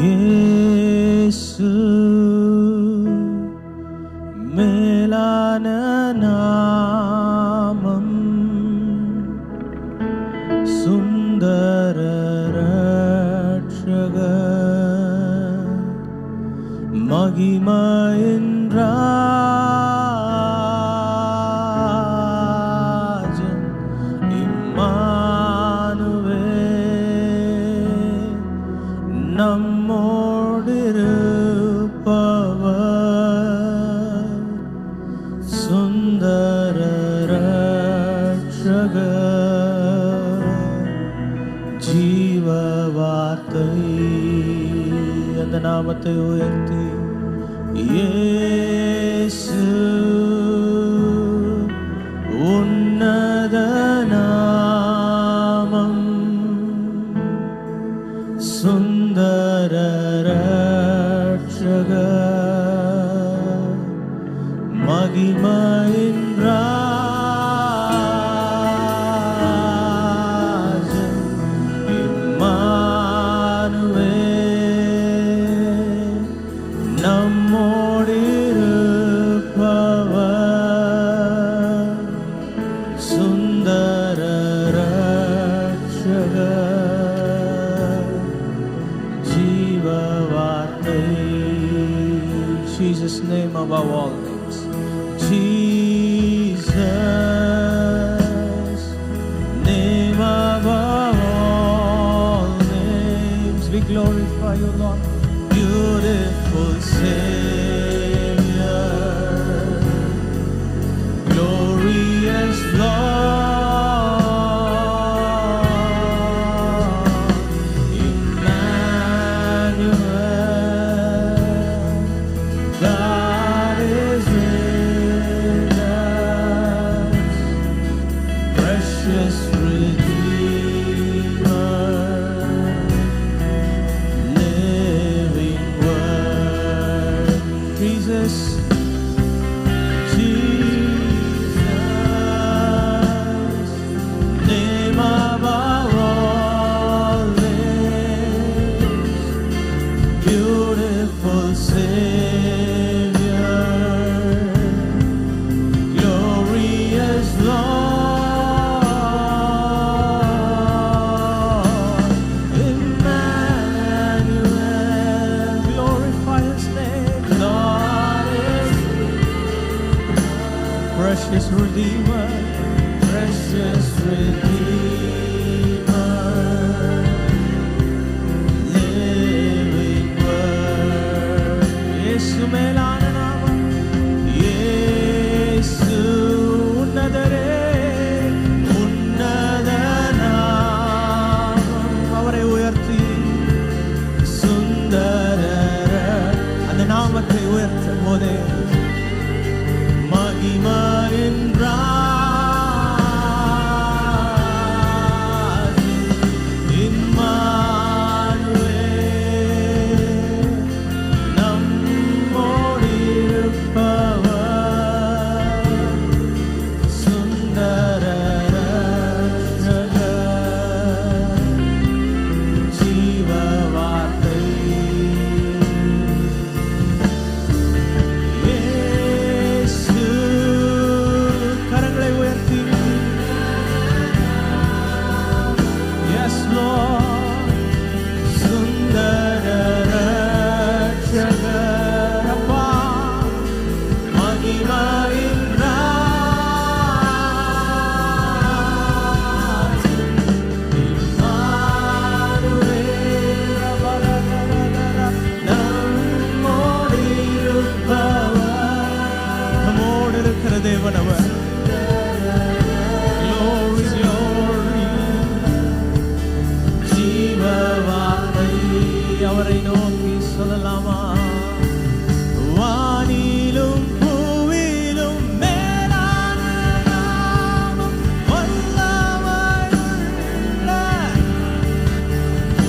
இயேசு மேலான நாமம், சுந்தர ரட்சகர், மகிமையின் ராஜன், இம்மானுவேல், நம்மோடிருப்பவர், சுந்தர ரட்சகர், ஜீவ வார்த்தை. அந்த நாமத்தை உயர்த்தி இயேசு உன்னத நாமம், சுந்தர ரட்சகர், மகிமையின் ராஜன், இம்மானுவேல், நம்மோடிருப்பவர், சுந்தர ரட்சகர், ஜீவ வார்த்தை. Jesus' name above all names. Jesus' name above all names. We glorify you, Lord. Beautiful Savior, glorious Lord, Emmanuel, God is with us, precious Redeemer, living Word. Jesus, Jesus, name above all names, beautiful Savior, glorious Lord, Emmanuel, glorify His name. Lord is precious Redeemer, precious Redeemer, living Word. இயேசு மேலான நாமம், இயேசு உன்னதரே, உன்னத நாமம். அவரை உயர்த்தி சுந்தர, அந்த நாமத்தை உயர்த்தும் போதே மகிமையின் ராஜன், இம்மானுவேல், நம்மோடிருப்பவர், சுந்தர ரட்சகர், ஜீவ வார்த்தை. இயேசு, கரங்களை உயர்த்தி Yes, Lord, சுந்தர ரட்சகர், அப்பா, மகிமையின் ராஜன், இம்மானுவேல், நம்மோடிருப்பவர், நம்மோடு இருக்கிற தேவன் அவர். Glory, glory, ஜீவ வார்த்தை. அவரை நோக்கி சொல்லலாமா? வானிலும் பூவிலும் மேலான நாமம், வல்லமையுள்ள.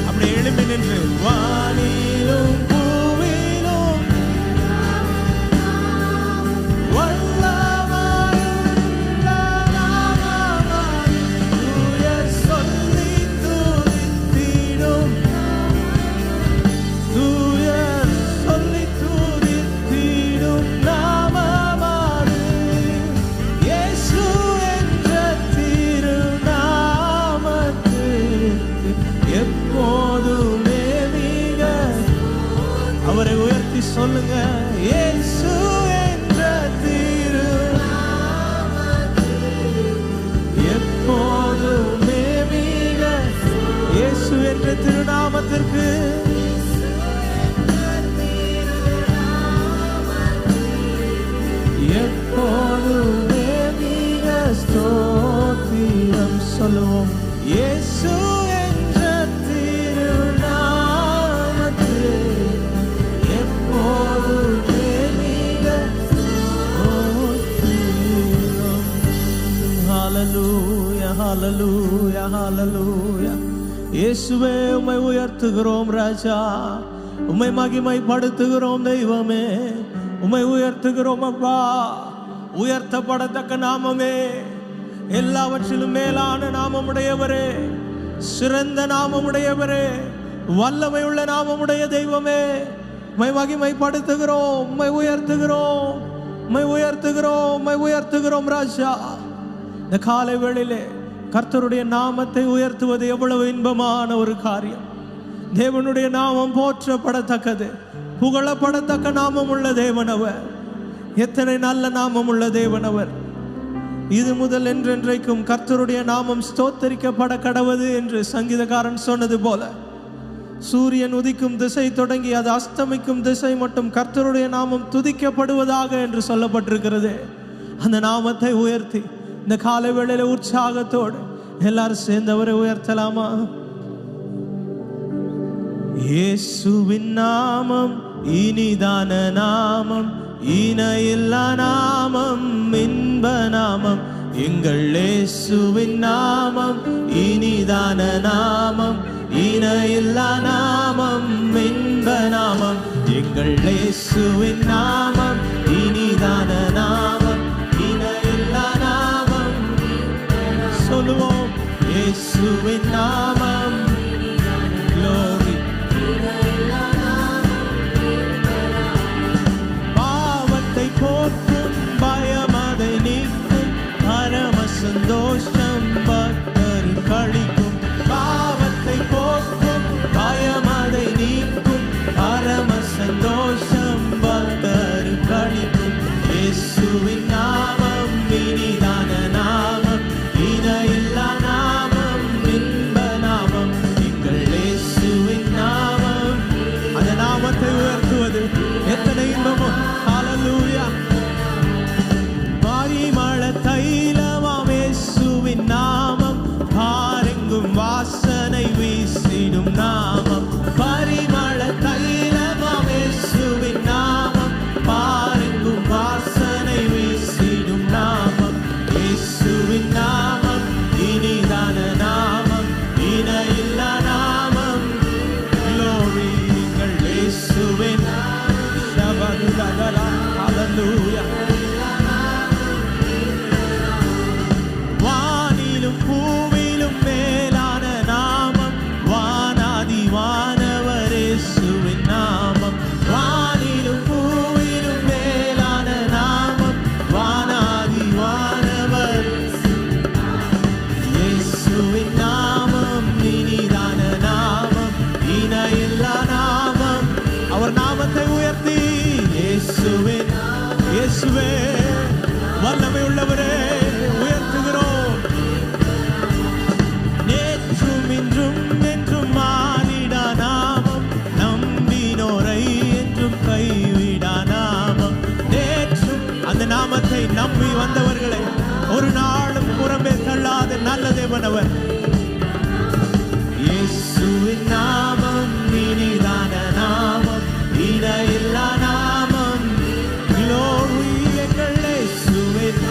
அப்படியே எழும்பி நின்று வானிலும் பூவிலும் வல்லமையுள்ள நாமம், தூயர் சொல்லி துதித்திடும், எப்போதுமே மிக. அவரை உயர்த்தி சொல்லுங்க. இயேசு என்ற எப்போதுமே மிக. இயேசு என்ற திருநாமத்திற்கு எப்போதுமே மிக ஸ்தோத்திரம் சொல்லுவோம். இயேசு என்ற திருநாமத்தில் எப்போதுமே மிக ஸ்தோத்திரம். ஹல்லேலூயா ஹல்லேலூயா ஹல்லேலூயா. இயேசுவே உம்மை உயர்த்துகிறோம் ராஜா, உம்மை மகிமைப்படுத்துகிறோம் தெய்வமே, உம்மை உயர்த்துகிறோம் அப்பா. உயர்த்தப்படத்தக்க நாமமே, எல்லாவற்றிலும் மேலான நாமமுடையவரே, சிறந்த நாமமுடையவரே, வல்லமை உள்ள நாமமுடைய தெய்வமே, உம்மை மகிமைப்படுத்துகிறோம், உம்மை உயர்த்துகிறோம், உம்மை உயர்த்துகிறோம், உம்மை உயர்த்துகிறோம் ராஜா. இந்த காலை வேளையிலே கர்த்தருடைய நாமத்தை உயர்த்துவது எவ்வளவு இன்பமான ஒரு காரியம். தேவனுடைய நாமம் போற்றப்படத்தக்கது, புகழப்படத்தக்க நாமம் உள்ள தேவனவர். எத்தனை நல்ல நாமம் உள்ள தேவனவர். இது முதல் என்றென்றைக்கும் கர்த்தருடைய நாமம் ஸ்தோத்தரிக்கப்பட கடவது என்று சங்கீதக்காரன் சொன்னது போல, சூரியன் உதிக்கும் திசை தொடங்கி அது அஸ்தமிக்கும் திசை மட்டும் கர்த்தருடைய நாமம் துதிக்கப்படுவதாக என்று சொல்லப்பட்டிருக்கிறது. அந்த நாமத்தை உயர்த்தி இந்த காலை வேளையில உற்சாகத்தோடு எல்லாரும் சேர்ந்தவரை உயர்த்தலாமா? இயேசுவின் நாமம் இனிதான நாமம், இணையில்லா நாமம், இன்ப நாமம். எங்கள் இயேசுவின் நாமம் இனிதான நாமம், இணையில்லா நாமம், இன்ப நாமம். எங்கள் இயேசுவின் நாமம் இனிதான நாமம், இணையில்லா நாமம். சொல்லுவோம். இயேசுவின் நாமம் glory. பாவத்தை போக்கும், பயமதை நீக்கும், பரம சந்தோஷம் பக்தர் கழிக்கும். பாவத்தை போக்கும், பயமதை நீக்கும், பரம சந்தோஷம் பக்தர் கழிக்கும். இயேசுவின் நாமம் இனிதான நாமம், இணையில்லா நாமம், இன்ப நாமம். எங்கள் இயேசுவின் நாமம். அந்த நாமத்தை உயர்த்துவது எத்தனை இன்பமோ. ஹல்லேலூயா. பரிமள தைலமாம் இயேசுவின் நாமம், பாரெங்கும் வாசனை வீசிடும் நாமம். பரிமள தைலமாம் இயேசுவின் நாமம், பாரெங்கும் வாசனை வீசிடும் நாமம். இயேசுவின் நாமம் இனிதான நாமம், இணையில்லா நாமம். glory. எங்கள் இயேசுவின் ஹல்லேலூயா. வானிலும் பூவிலும் மேலான நாமம், வானாதி வானவர் இயேசுவின் நாமம். வானிலும் பூவிலும் மேலான நாமம், வானாதி வானவர் இயேசுவின் நாமம் இனிதான நாமம், இணையில்லா நாமம். அவர் நாமத்தை உயர்த்தி இயேசுவின், இயேசுவே வல்லமை உள்ளவரே உயர்த்துகிறோம். நேற்றும் இன்றும் என்றும் மாறிடா நாமம், நம்பினோரை என்றும் கைவிடா நாமம். நேற்றும் அந்த நாமத்தை நம்பி வந்தவர்களை ஒரு நாளும் புறம்பே தள்ளாத நல்ல தேவனவர். இயேசுவின் நாமம் இனிதான நாமம், இணையில்லா நாமம். glory. எங்கள் இயேசுவின்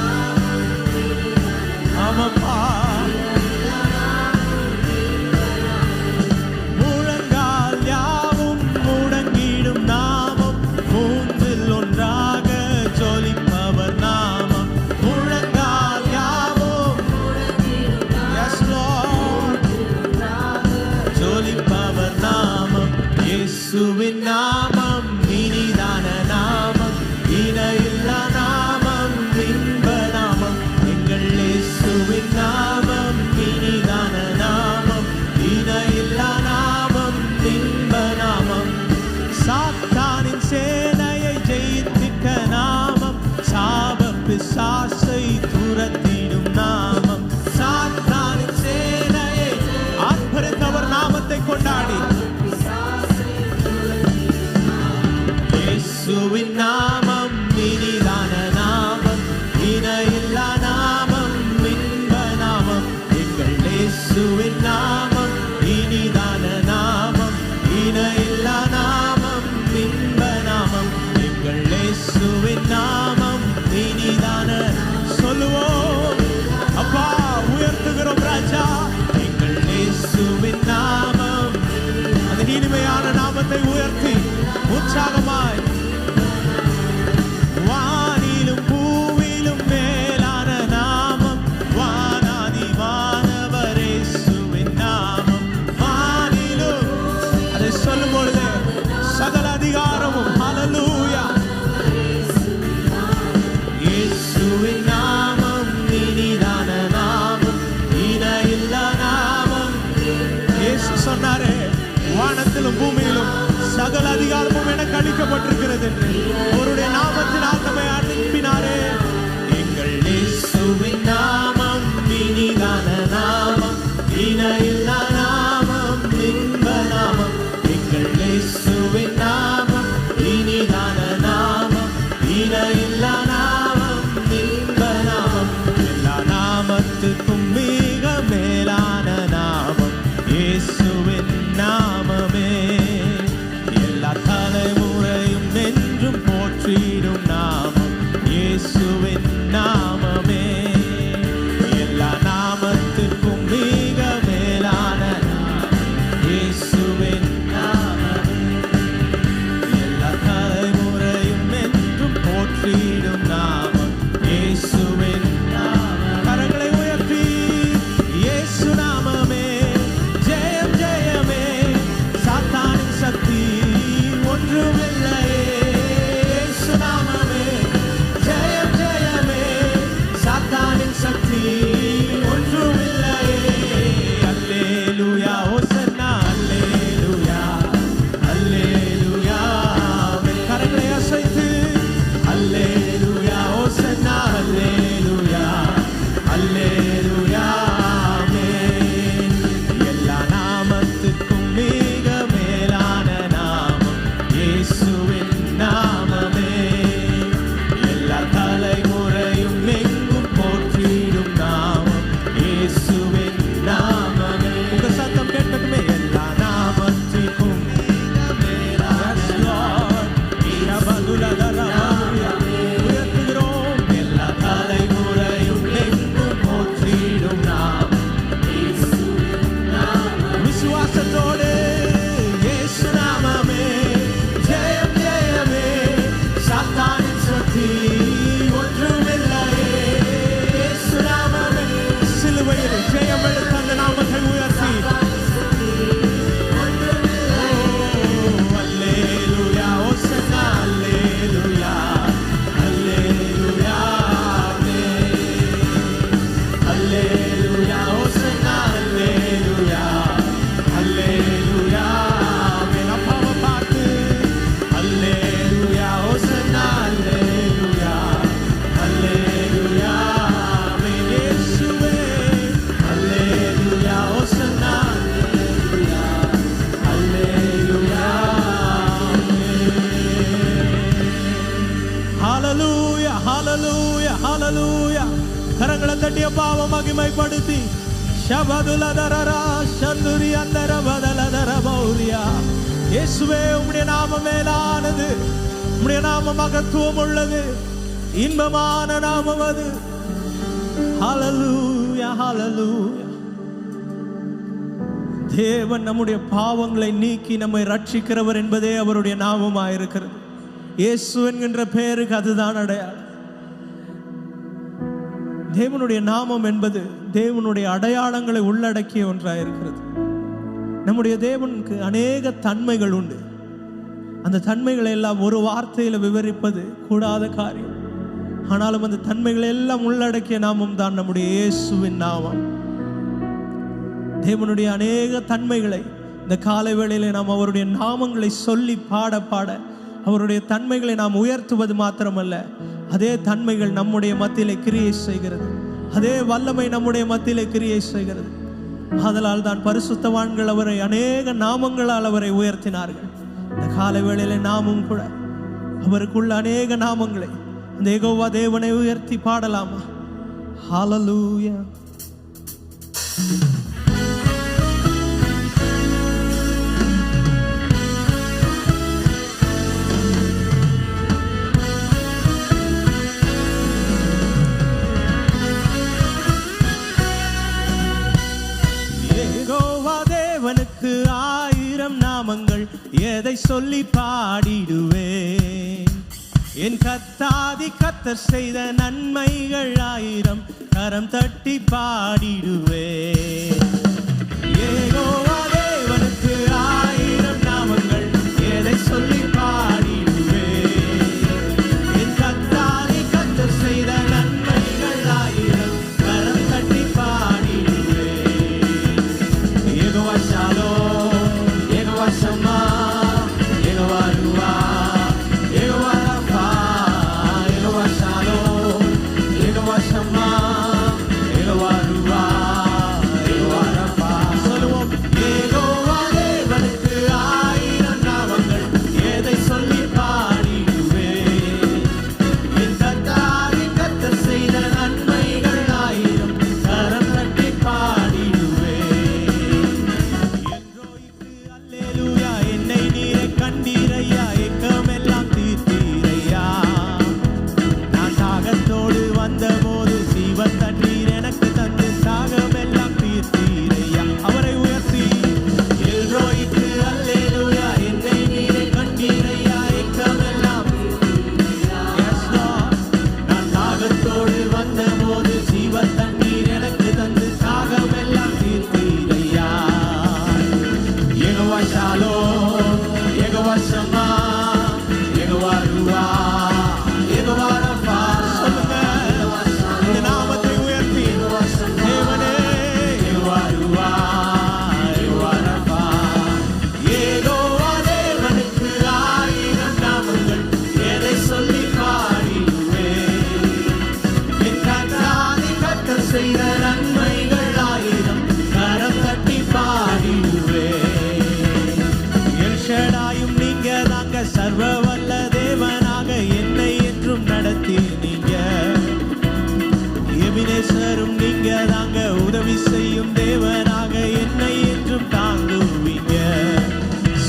ஆமப்பா. முழங்கால் யாவும் முடங்கிடும் நாமம், மூன்றில் ஒன்றாக ஜொலிப்பவர் நாமம். முழங்கால் யாவும் yes Lord ஜொலிப்பவர் நாமம். இயேசுவின் நாமம் இனிதான நாமம், இணையில்லா நாமம், இன்ப நாமம். எங்கள் இயேசுவின் நாமம் இனிதான நாமம், இணையில்லா நாமம். இனிமையான நாமத்தை உயர்த்தி உற்சாகமாய் வானிலும் பூவிலும் மேலான நாமம் வானாதி வானவர் இயேசுவின் நாமம். வானிலும் அதை சொல்லும் பொழுது சகல அதிகாரமும் ஹல்லேலூயா இயேசுவின் நாமம் இனிதான நாமம் இணையில்லா நாமம். இயேசு சொன்னாரே வானத்திலும் பூமியிலும் சகல அதிகாரமும் எனக்கு அளிக்கப்பட்டிருக்கிறது என்று. அவருடைய நாமத்தினால் நம்மை அனுப்பினாரே. எங்கள் இயேசுவின் நாமம் இனிதான நாமம் இணையில்லா நாமம் இன்ப நாமம். எங்கள் இயேசுவின் நாமம் இனிதான நாமம் இணையில்லா நாமம் இன்ப நாமம். எல்லா நாமத்துக்கும் மிக மேலான நாமம் இயேசுவின் நாமமே. எல்லா தலைமுறையும் என்றும் போற்றிடும் நாமம் இயேசுவின் நாமமே. எல்லா நாமத்திற்கும் மிக மேலான இயேசுவின் நாமமே. எல்லா தலைமுறையும் என்றும் போற்றிடும் நாமம் இயேசுவின் நாமம். கரங்களை உயர்த்தி இயேசு நாமமே ஜெயம் ஜெயமே. சாத்தானின் சக்தி ஒன்றுமில்லையே. இயேசு நாமமே ஜெயம் ஜெயமே. சாத்தானின் சக்தி ஒன்றுமில்லையே. அல்லேலூயா ஹோசன்னா அல்லேலூயா அல்லேலூயா. கரங்களை அசைத்து அல்லேலூயா ஹோசன்னா அல்லேலூயா அல்லேலூயா. எல்லா நாமத்துக்கும் மிக மேலான நாமம் இயேசுவின் நாமமே. எல்லா தலைமுறையும் எங்கும் போற்றிடும் நாமம் இயேசுவின் நாமமே. உங்க சத்தம் கேட்கட்டுமே. எல்லா நாமத்துக்கும் மிக மேலான உயர்த்துகிறோம். எல்லா தலைமுறையும் எங்கும் போற்றிடும் நாமம் விசுவாசத்தோடு இயேசு நாமமே ஜெயம் ஜெயமே. சாத்தானின் சக்தி ஒன்றுமில்லையே. இயேசு நாமமே. சிலுவையில் ஜெயம் எடுத்த அந்த நாமத்தை உயர்த்தி அல்லேலூயா ஹோசன்னா அல்லேலூயா அல்லேலூயா அல்லேலூயா ஹோசன்னா அல்லேலூயா அல்லேலூயா. அப்பாவை பார்த்து அல்லேலூயா ஹோசன்னா அல்லேலூயா அல்லேலூயா. இயேசுவே அல்லேலூயா ஹோசன்னா அல்லேலூயா. ஹல்லேலூயா ஹல்லேலூயா ஹல்லேலூயா. கரங்களை தட்டிய பாவ மகிமைப்படுத்தி ஷபதுலதரரா சந்துரி அந்தர பதலதர பௌரியா. இயேசுவே உம்முடைய நாமம் மேலானது. உம்முடைய நாமம் மகத்துவம் உள்ளது. இன்பமான நாமம் அது. ஹல்லேலூயா ஹல்லேலூயா. தேவன் நம்முடைய பாவங்களை நீக்கி நம்மை ரட்சிக்கிறவர் என்பதே அவருடைய நாமமாயிருக்கிறது. இயேசு என்கின்ற பெயருக்கு அதுதான் அடையாளம். தேவனுடைய நாமம் என்பது தேவனுடைய அடையாளங்களை உள்ளடக்கிய ஒன்றாயிருக்கிறது. நம்முடைய தேவனுக்கு அநேக தன்மைகள் உண்டு. அந்த தன்மைகளை எல்லாம் ஒரு வார்த்தையில் விவரிப்பது கூடாத காரியம். ஆனாலும் அந்த தன்மைகளை எல்லாம் உள்ளடக்கிய நாமம் தான் நம்முடைய இயேசுவின் நாமம். தேவனுடைய அநேக தன்மைகளை இந்த காலை வேளையிலே நாம் அவருடைய நாமங்களை சொல்லி பாட பாட அவருடைய தன்மைகளை நாம் உயர்த்துவது மாத்திரமல்ல, அதே தன்மைகள் நம்முடைய மத்தியிலே கிரியை செய்கிறது. அதே வல்லமை நம்முடைய மத்தியிலே கிரியை செய்கிறது. அதனால் தான் பரிசுத்தவான்கள் அவரை அநேக நாமங்களால் அவரை உயர்த்தினார்கள். இந்த காலை வேளையிலே நாமும் கூட அவருக்குள்ள அநேக நாமங்களை அந்த யெகோவா தேவனை உயர்த்தி பாடலாமா? ஹல்லேலூயா. யெகோவா தேவனுக்கு 1000 நாமங்கள் நாமங்கள் எதை சொல்லி பாடிடுவேன். என் கர்த்தாதி கர்த்தர் செய்த நன்மைகள் ஆயிரம் கரம் தட்டி பாடிடுவேன். யெகோவா தேவனுக்கு ஆயிரம் நாமங்கள் எதை சொல்லி பாடிடுவேன். என் கர்த்தாதி கர்த்தர் செய்த நன்மைகள் ஆயிரம் கரம் தட்டி பாடிடுவேன். யெகோவா ஷாலோம், யெகோவா ஷம்மா, யெகோவா ருவா, யெகோவா ரஃபா, யெகோவா ஷாலோம், யெகோவா ஷம்மா, யெகோவா ருவா, யெகோவா ரஃபா. சொல்லுவோம். யெகோவா தேவனுக்கு ஆயிரம் நாமங்கள் எதை சொல்லி பாடிடுவேன். என் கர்த்தாதி கர்த்தர் செய்த நன்மைகள் ஆயிரம் கரம் தட்டி பாடிடுவேன். என்றோய்க்கு அல்லேலூயா, என்னை நீரை கண்டீரையா, ஏக்கமெல்லாம் தீர்த்தீரையா. நான் தாகத்தோடு வந்தபோது ஜீவன் தண்ணீர் எனக்கு தந்து தாகமெல்லாம் தீர்த்தீரையா. அவரை உயர்த்தி எல்ரோய்க்கு அல்லேலூயா, என்னை நீரை கண்டீரையா, ஏக்கமெல்லாம் தீர்த்தீரையா. Yes, Lord. நான் தாகத்தோடு வந்தபோது ஜீவன் தண்ணீர் எனக்கு தந்து தாகமெல்லாம் தீர்த்தீரையா. யெகோவா ஷாலோம், யெகோவா ஷம்மா, யெகோவா ருவா, யெகோவா ரஃபா. சொல்லுங்க. இந்த நாமத்தை உயர்த்தி தேவனே, யெகோவா ருவா, யெகோவா ரஃபா. யெகோவா தேவனுக்கு ஆயிரம் நாமங்கள் எதை சொல்லி பாடிடுவேன். என் கர்த்தாதி கர்த்தர் செய்த நன்மைகள் ஆயிரம் கரம் தட்டி பாடிடுவேன். எல் ஷடாயும் நீங்க தாங்க, சர்வ வல்ல தேவனாக என்னை என்றும் நடத்தி நீங்க. எபினேசரும் நீங்க தாங்க, உதவி செய்யும் தேவனாக என்னை என்றும் தாங்குவீங்க.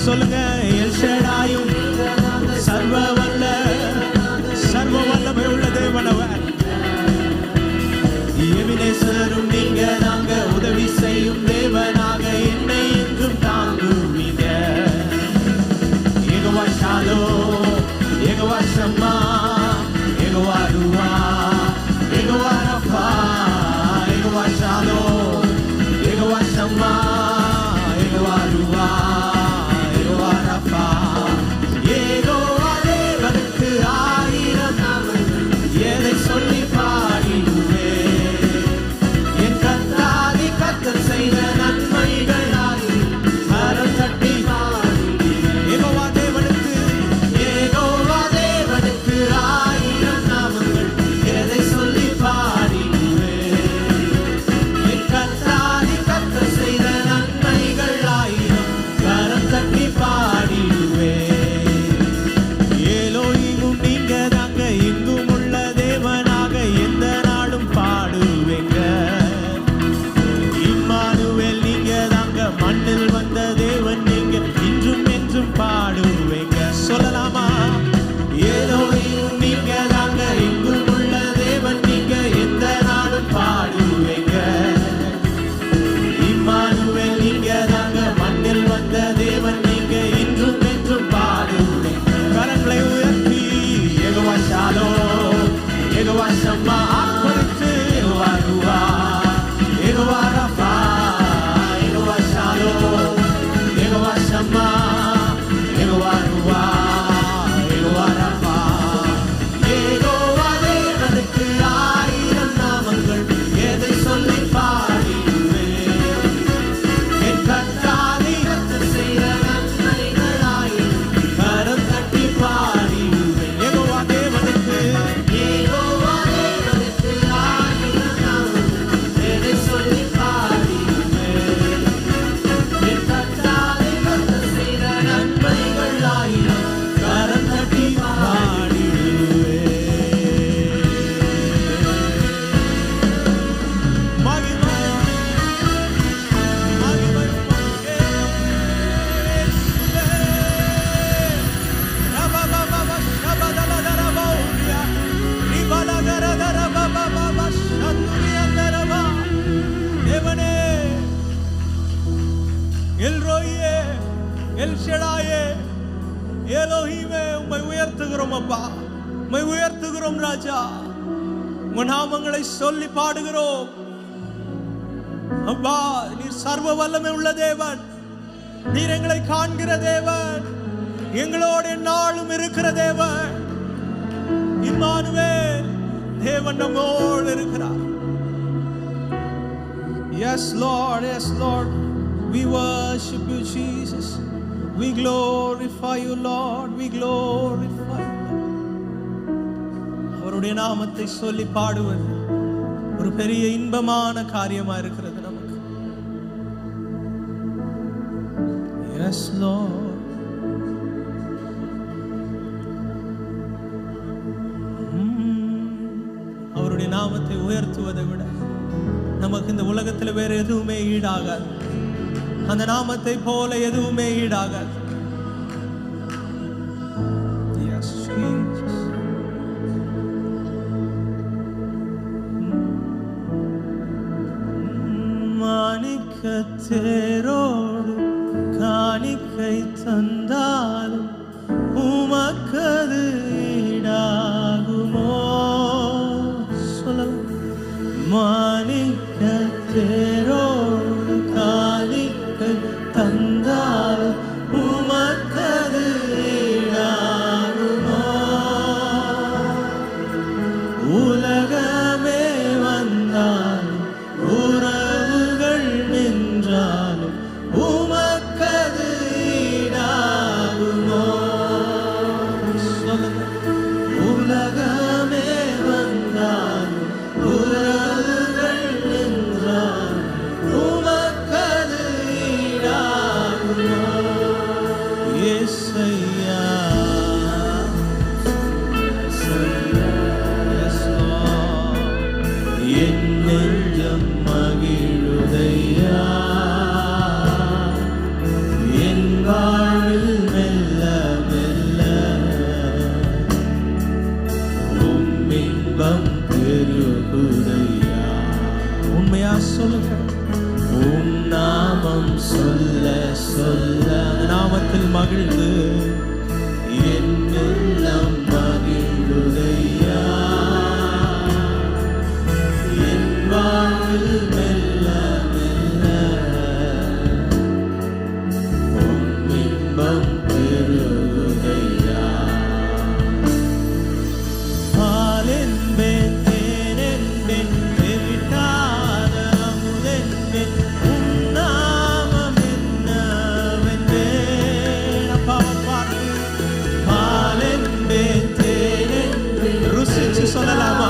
சொல்லுங்க. எல் ஷடாயும் சர்வ வல்லமை உள்ள தேவனவர். எபினேசரும் நீங்க தாங்க, உதவி செய்யும் தேவனாக என்னை என்றும் தாங்குவீங்க. யெகோவா ஷாலோம், யெகோவா ஷம்மா, யெகோவா ருவா, யெகோவா ரஃபா, யெகோவா ஷாலோம், யெகோவா ஷம்மா, யெகோவா ருவா, யெகோவா ரஃபா. யெகோவா தேவனுக்கு ஆயிரம் நாமங்கள் எதை சொல்லி பாடிடுவேன். என் கர்த்தாதி கர்த்தர் செய்த நன்மைகள் ஆயிரம் கரம் தட்டி பாடிடுவேன். யெகோவா தேவனுக்கு ஆயிரம் நாமங்கள் எதை சொல்லி பாடிடுவேன். என் கர்த்தாதி கர்த்தர் செய்த நன்மைகள் ஆயிரம் கரம் தட்டி பாடிடுவேன். எலோஹிமும் நீங்க தாங்க, எங்கும் உள்ள தேவனாக எந்த நாளும் பாடுவேங்க. இம்மானுவேல் நீங்க தாங்க, மண்ணில் வந்த தேவன் நீங்க, இன்றும் என்றும் பாடுவேங்க. சொல்லலாமா? எலோஹிமும் நீங்க தாங்க, எங்கும் உள்ள தேவன் நீங்க, எந்த நாளும் பாடுவேங்க. இம்மானுவேல் நீங்க தாங்க, மண்ணில் வந்த தேவன் நீங்க, இன்றும் என்றும் பாடுவேங்க. கரங்களை உயர்த்தி யெகோவா ஷாலோம், யெகோவா ஷம்மா, ஆர்ப்பரித்து யெகோவா ருவா, யெகோவா ரஃபா, யெகோவா ஷாலோம், யெகோவா ஷம்மா, யெகோவா ருவா, யெகோவா ரஃபா. யெகோவா தேவனுக்கு ஆயிரம் நாமங்கள் எதை சொல்லி பாடிடுவேன். என் கர்த்தாதி கர்த்தர் செய்த நன்மைகள் ஆயிரம் கரம் தட்டி பாடிடுவேன். யெகோவா தேவனுக்கு ஆயிரம் நாமங்கள் எதை சொல்லி பாடிடுவேன். என் கர்த்தாதி கர்த்தர் செய்த நன்மைகள் ஆயிரம் ஷடாயே, எலோஹிமே, உம்மை உயர்த்துகிறோம் அப்பா, உம்மை உயர்த்துகிறோம் ராஜா. உங்க நாமங்களை சொல்லி பாடுகிறோம் அப்பா. நீர் சர்வ வல்லமை உள்ள தேவன், நீர் எங்களை காண்கிற தேவன், எங்களோடு நாளும் இருக்கிற தேவன். இம்மானுவேல், தேவன் நம்மோடு இருக்கிறார். Yes Lord, yes Lord, we worship you Jesus, we glorify you Lord, we glorify you. அவருடைய நாமத்தை சொல்லி பாடுவது ஒரு பெரிய இன்பமான காரியமா இருக்கிறது நமக்கு. Yes Lord, அவருடைய நாமத்தை உயர்த்துவதை விட நமக்கு இந்த உலகத்தில் வேற எதுவுமே ஈடாகாது. அந்த நாமத்தை போல எதுவுமே ஈடாகாது. Yes Jesus. மாணிக்கத்தேரோடு காணிக்கை தந்தாலும் உமக்கது ஈடாகுமோ? சொல்லலாம். மாணிக்கத்தேரோடு காணிக்கை தந்தாலும் உமக்கது ஈடாகுமோ? உலகமே வந்தாலும் உறவுகள் நின்றாலும் உமக்கது ஈடாகுமோ? உலகமே வந்தாலும் உறவுகள் நின்றாலும் உமக்கது ஈடாகுமோ? இயேசையா, என் நெஞ்சம் மகிழுதையா, என் வாழ்வில் மெல்ல மெல்ல இன்பம் பெருகுதையா. உண்மையா சொல்லுங்க. உம் நாமம் சொல்ல சொல்ல அந்த நாமத்தில் மகிழ்ந்து என் எல்லாம் மகிழுதையா, என் வாழ்வில் மெல்ல மெல்ல இன்பம் பெருகுதையா. பாலென்பேன் தேனென்பேன் தெவிட்டாத அமுதென்பேன் உம் நாமம் என்னவென்பேன். அப்பாவை பார்த்து பாலென்பேன் தேனென்பேன் ருசிச்சு சொல்லலாமா?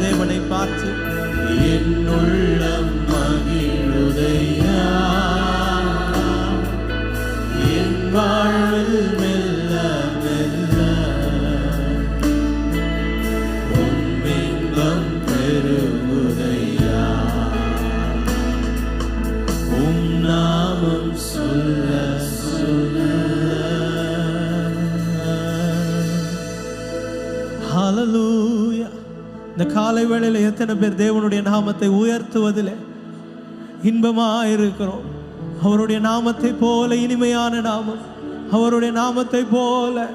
தேவனை பார்த்து என் உள்ளம் மகிழுதையா, என் வாழ்வில் மெல்ல மெல்ல உம் இன்பம் பெருகுதையா. உம் நாமம் சொல்ல சொல்ல. ஹல்லேலூயா. இந்த காலை வேளையில எத்தனை பேர் தேவனுடைய நாமத்தை உயர்த்துவதிலே இன்பமாயிருக்கிறோம்? அவருடைய நாமத்தை போல இனிமையான நாமம், அவருடைய நாமத்தை போல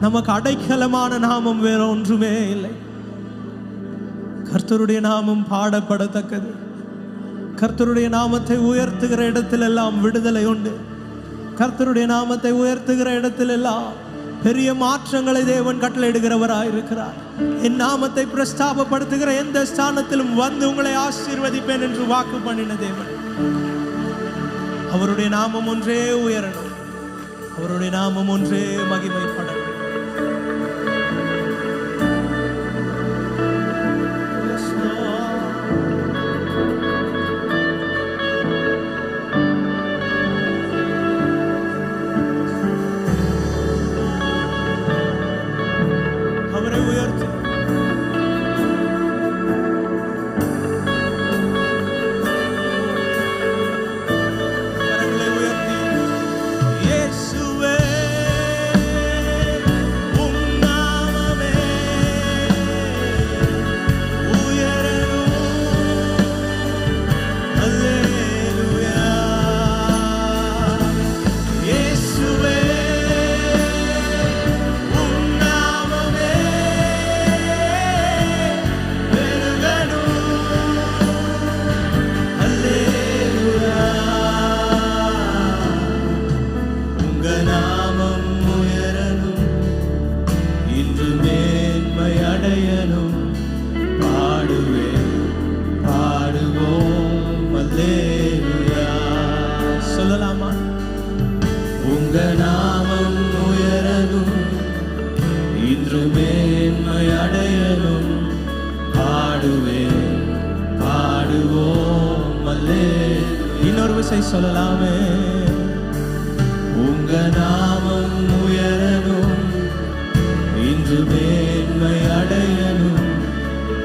நமக்கு அடைக்கலமான நாமம் வேற ஒன்றுமே இல்லை. கர்த்தருடைய நாமம் பாடப்படத்தக்கது. கர்த்தருடைய நாமத்தை உயர்த்துகிற இடத்திலெல்லாம் விடுதலை உண்டு. கர்த்தருடைய நாமத்தை உயர்த்துகிற இடத்திலெல்லாம் பெரிய மாற்றங்களை தேவன் கட்டளையிடுகிறவராயிருக்கிறார். என் நாமத்தை பிரஸ்தாபப்படுத்துகிற எந்த ஸ்தானத்திலும் வந்து உங்களை ஆசீர்வதிப்பேன் என்று வாக்கு பண்ணின தேவன். அவருடைய நாமம் ஒன்றே உயரணும், அவருடைய நாமம் ஒன்றே மகிமைப்படணும். பாடுவோம் அல்லேலூயா. இன்னொரு விசை சொல்லலாமே. உங்க நாமம் உயரணும், இன்று மேன்மை அடையணும்,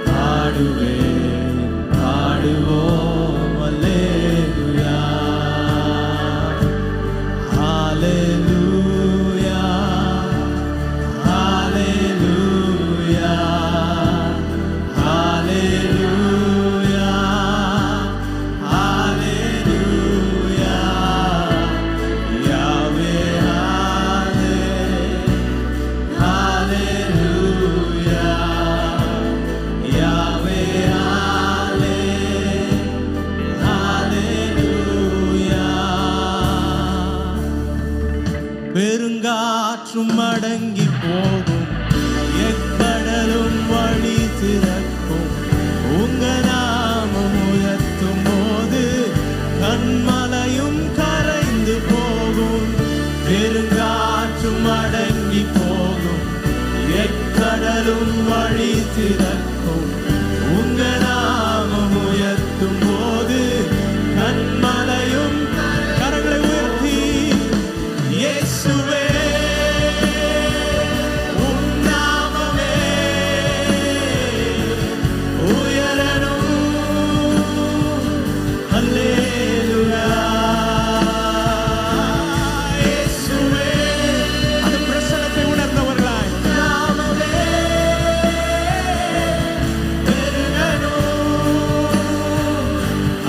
பாடுவேன் பாடுவோம் அல்லேலூயா. ஹalleluya ஹalleluya ஹalleluya ஹalleluya. யாவே ஹalleluya யாவே ஹalleluya. பெருங்காற்றும் அடங்கி போகும், எக்கடலும் வழி திறக்கும், உங்க நாமம் உயர்த்தும் போது கண்மலையும் கரைந்து போகும். பெருங்காற்றும் அடங்கி போகும், எக்கடலும் வழி திறக்கும், உங்க நாமம் உயர்த்தும் போது கண்மலையும். கரங்களை உயர்த்தி இயேசுவே உம் நாமமே உயரணும். அல்லேலூயா. இயேசுவே அந்த பிரசன்னத்தை உணர்ந்தவர்களாய் நாமமே பெருகணும்.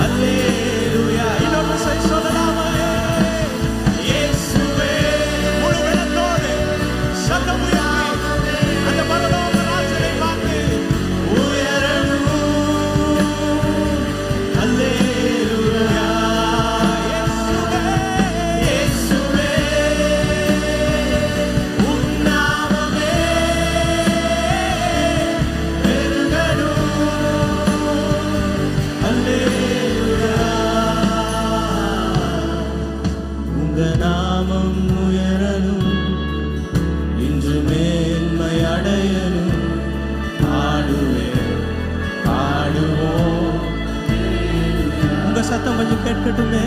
அல்லேலூயா. இன்னொரு விசை சொல்லலாமா? இயேசுவே முழு வெள்ளத்தோடு சத்தம் உயர்த்தி அந்த பரலோக ராஜனை பார்த்து உயரணும். அல்லேலூயா. இயேசுவே உம் நாமமே பெருகணும். அல்லேலூயா. உங்க நாமம் உயரணும், இன்று மேன்மை அடையணும், பாடுவேன் பாடுவோம். உங்க சத்தம் கொஞ்சம் கேட்கட்டுமே.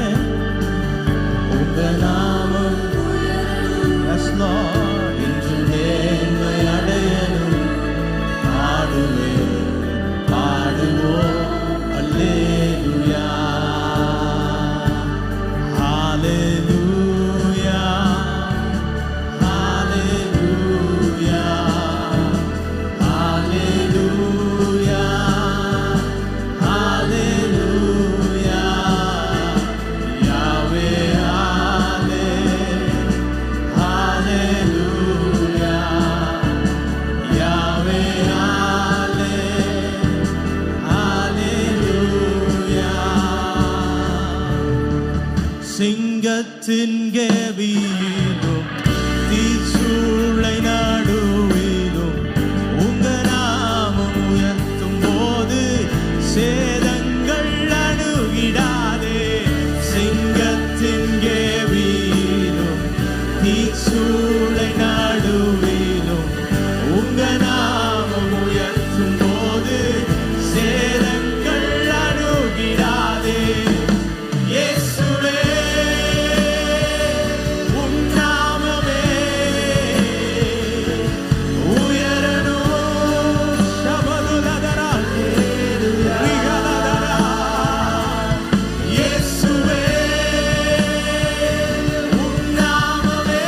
உங்க நாமம் yes Lord, இன்று மேன்மை அடையணும், பாடுவேன் பாடுவோம். அல்லேலூயா. ஹalleluya ஹalleluya ஹalleluya ஹalleluya. யாவே ஹalleluya யாவே ஹalleluya. சிங்கத்தின் கெபியிலும் தீச்சூளை நடுவிலும் உங்க நாமம் உயர்த்தும் போது சேதங்கள் அணுகிடாதே. சிங்கத்தின் கெபியிலும் தீச்சூளை நடுவிலும் உங்க நாமம் உயர்த்தும் போது சேதங்கள் அணுகிடாதே. இயேசுவே உம் நாமமே உயரணும். சபதுலதரா ரிகலதரா. இயேசுவே உம் நாமமே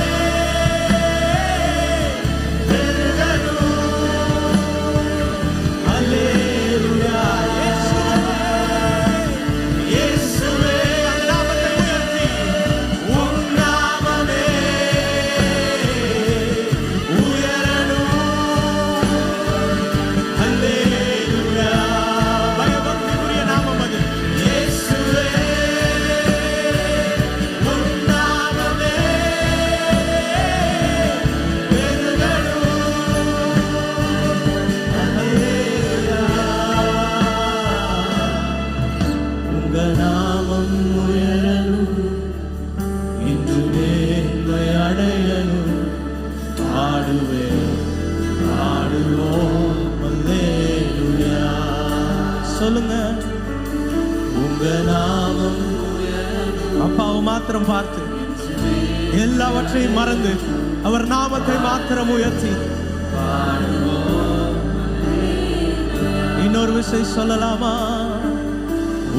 சொல்லுங்க. உங்க நாமம் அப்பாவை மாத்திரம் பார்த்து எல்லாவற்றையும் மறந்து அவர் நாமத்தை மாத்திரம் உயர்த்தி இன்னொரு விஷயம் சொல்லலாமா?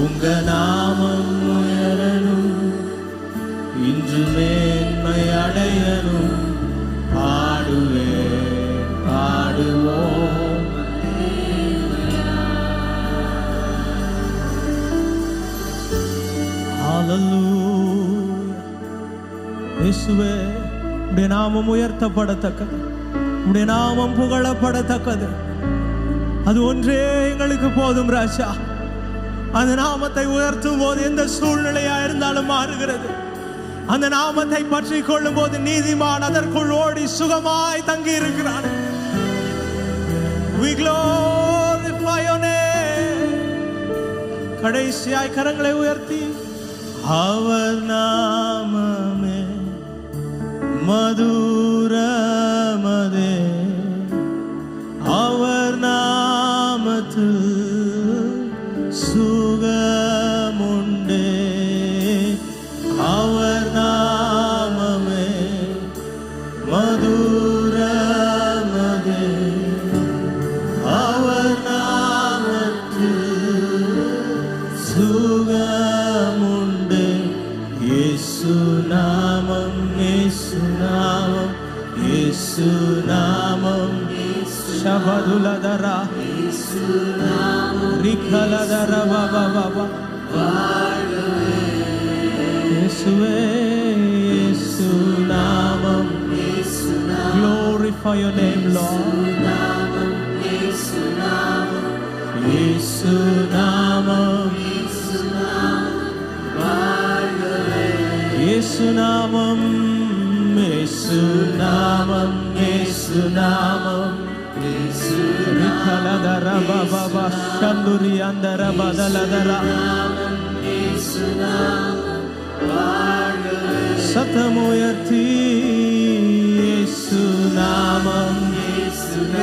உங்க நாமம் உயரணும், இன்று மேன்மை அடையணும், பாடுவேன் பாடுவோம். இயேசுவே, உடைய நாமம் உயர்த்தப்படத்தக்கது, உடைய நாமம் புகழப்படத்தக்கது. அது ஒன்றே எங்களுக்கு போதும் ராஜா. அந்த நாமத்தை உயர்த்தும் போது எந்த சூழ்நிலையா இருந்தாலும் மாறுகிறது. அந்த நாமத்தை பற்றி கொள்ளும் போது நீதிமான் அதற்குள் ஓடி சுகமாய் தங்கி இருக்கிறான். We glorify your name. கடைசியாய் கரங்களை உயர்த்தி அவர் நாமமே மதுரமதே, அவர் நாமத்தில் சுகமுண்டே, அவர் நாமமே மதுரமதே, அவர் நாமத்தில் சுகமுண்டே. இயேசு நாமம், இயேசு நாமம், இயேசு நாமம். ஷபதுலதரா ரிகலதரா பாபா பாபா. இயேசுவே, இயேசு நாமம். Glorify your name, Lord. இயேசு நாமம், இயேசு நாமம், இயேசு நாமம், இயேசு நாமம், இயேசு நாமம். ரிகலதரா பாபா பாபா ஷந்துரி அந்தரா பதலதரா. சத்தமுயர்த்தி இயேசு நாமம், இயேசுவே